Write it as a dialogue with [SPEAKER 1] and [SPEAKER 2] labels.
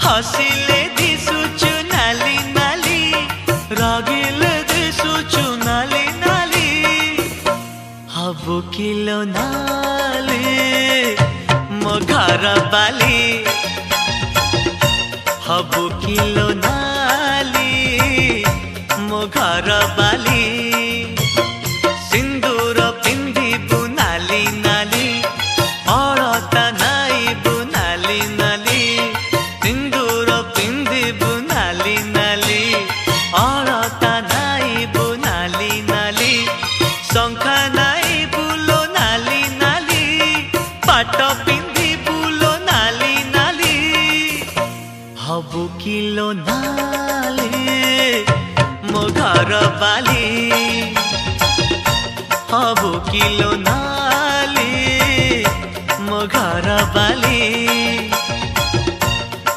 [SPEAKER 1] हसिले दिसुचु नाली नाली रागिले दिसुचु नाली नाली हबु किलो नाली मो घर बाली हबु किलो नाली मो घर बाली सिंदूर पिंधिबु नाली नाली अलता नाइबु नाली नाली सिंदूर पिंधिबु नाली नाली अलता नाइबु नाली नाली शंखा नाइबु लो नाली नाली पाट पिंधिबु लो नाली नाली हबु किलो नाली मो घर बाली हबु किलो नाली मो घर बाली।